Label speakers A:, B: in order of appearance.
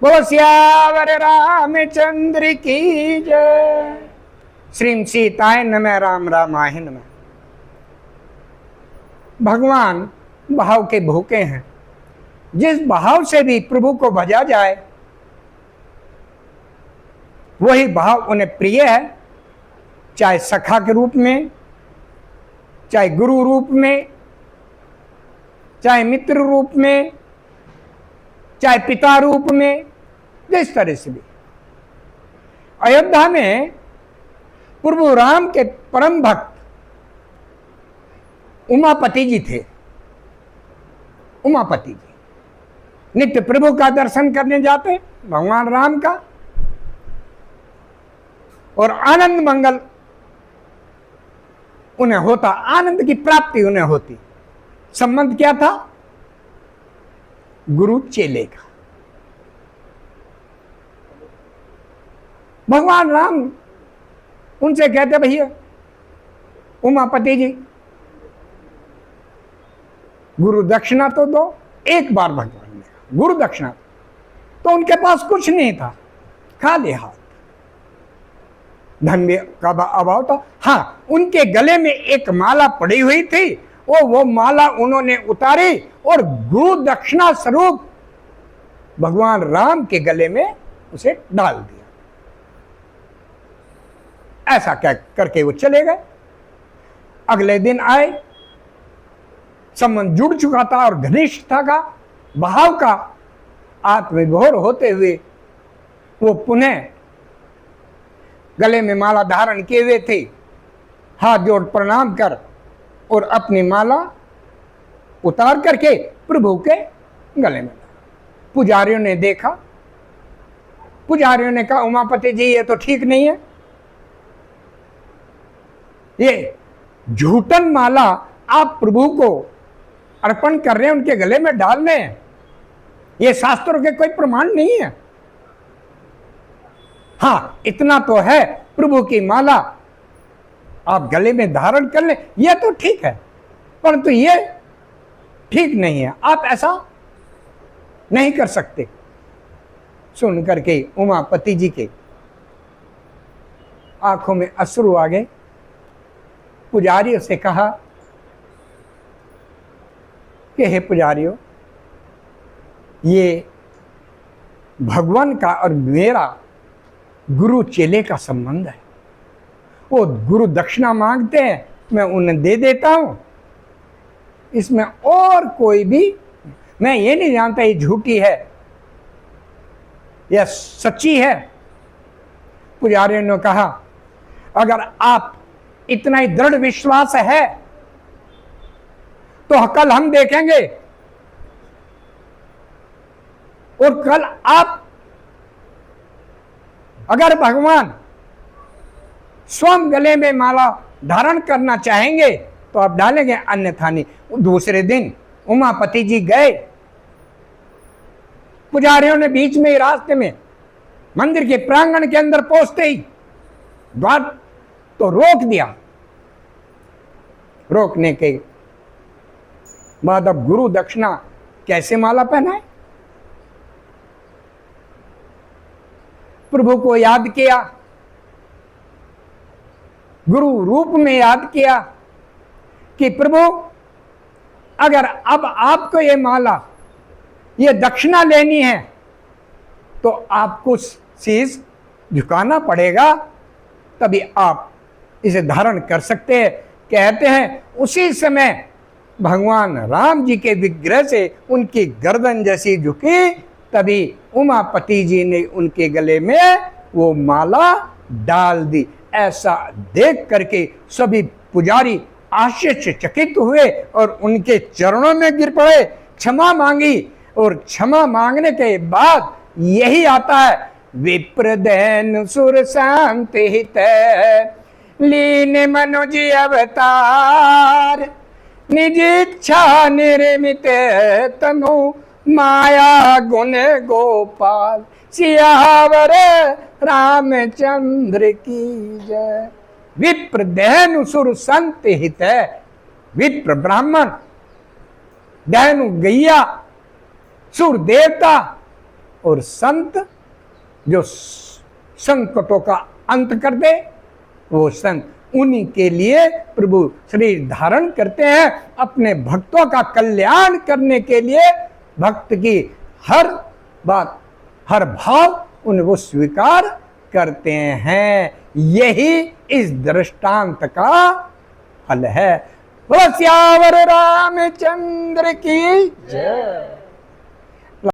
A: बोलो सियावर रामचंद्र की जय। श्रीम सीताय नमः, राम रामाय नमः। भगवान भाव के भूखे हैं। जिस भाव से भी प्रभु को भजा जाए वही भाव उन्हें प्रिय है, चाहे सखा के रूप में, चाहे गुरु रूप में, चाहे मित्र रूप में, चाहे पिता रूप में, जिस तरह से भी। अयोध्या में प्रभु राम के परम भक्त उमापति जी थे। उमापति जी नित्य प्रभु का दर्शन करने जाते, भगवान राम का, और आनंद मंगल उन्हें होता, आनंद की प्राप्ति उन्हें होती। संबंध क्या था? गुरु चेले का। भगवान राम उनसे कहते, भैया उमापति जी गुरु दक्षिणा तो दो। एक बार भगवान ने गुरु दक्षिणा, तो उनके पास कुछ नहीं था, खाली हाथ, धन का अभाव था। हाँ, उनके गले में एक माला पड़ी हुई थी, वो माला उन्होंने उतारी और गुरु दक्षिणा स्वरूप भगवान राम के गले में उसे डाल दिया। ऐसा क्या करके वो चले गए। अगले दिन आए, संबंध जुड़ चुका था और घनिष्ठता का, भाव का आत्मविभोर होते हुए वो पुनः गले में माला धारण किए हुए थे। हाथ जोड़ प्रणाम कर और अपनी माला उतार करके प्रभु के गले में। पुजारियों ने देखा, पुजारियों ने कहा, उमापति जी ये तो ठीक नहीं है, ये झूठन माला आप प्रभु को अर्पण कर रहे हैं, उनके गले में डाल रहे हैं, ये शास्त्रों के कोई प्रमाण नहीं है। हाँ, इतना तो है, प्रभु की माला आप गले में धारण कर ले, यह तो ठीक है, परंतु ये ठीक नहीं है, आप ऐसा नहीं कर सकते। सुन करके उमापति जी के आंखों में अश्रु आ गए। पुजारियों से कहा कि हे पुजारियों, ये भगवान का और मेरा गुरु चेले का संबंध है। वो गुरु दक्षिणा मांगते हैं, मैं उन्हें दे देता हूं, इसमें और कोई भी, मैं ये नहीं जानता ये झूठी है या सच्ची है। पुजारियों ने कहा, अगर आप इतना ही दृढ़ विश्वास है तो कल हम देखेंगे, और कल आप अगर भगवान स्वयं गले में माला धारण करना चाहेंगे तो आप डालेंगे, अन्यथा नहीं। दूसरे दिन उमापति जी गए, पुजारियों ने बीच में ही रास्ते में मंदिर के प्रांगण के अंदर पहुंचते ही द्वार तो रोक दिया। रोकने के बाद अब गुरु दक्षिणा कैसे माला पहनाए? प्रभु को याद किया, गुरु रूप में याद किया कि प्रभु अगर अब आपको ये माला, ये दक्षिणा लेनी है तो आपको शीश झुकाना पड़ेगा, तभी आप इसे धारण कर सकते हैं। कहते हैं उसी समय भगवान राम जी के विग्रह से उनकी गर्दन जैसी झुकी, तभी उमापति जी ने उनके गले में वो माला डाल दी। ऐसा देख करके सभी पुजारी आश्चर्यचकित हुए और उनके चरणों में गिर पड़े, क्षमा मांगी, और क्षमा मांगने के बाद यही आता है, विप्रदैन सुर शांति हित लीन मनुज अवतार, निज इच्छा निर्मित तनु माया गुण गोपाल, सियावर रामचंद्र की जय। विप्र दहनु सुर संत हित, विप्र ब्राह्मण, दहनु गैया, सुर देवता और संत जो संकटों का अंत कर दे, वो संत, उन्हीं के लिए प्रभु शरीर धारण करते हैं, अपने भक्तों का कल्याण करने के लिए। भक्त की हर बात, हर भाव उनको स्वीकार करते हैं। यही इस दृष्टांत का फल है। बोलो सियावर रामचंद्र की जय।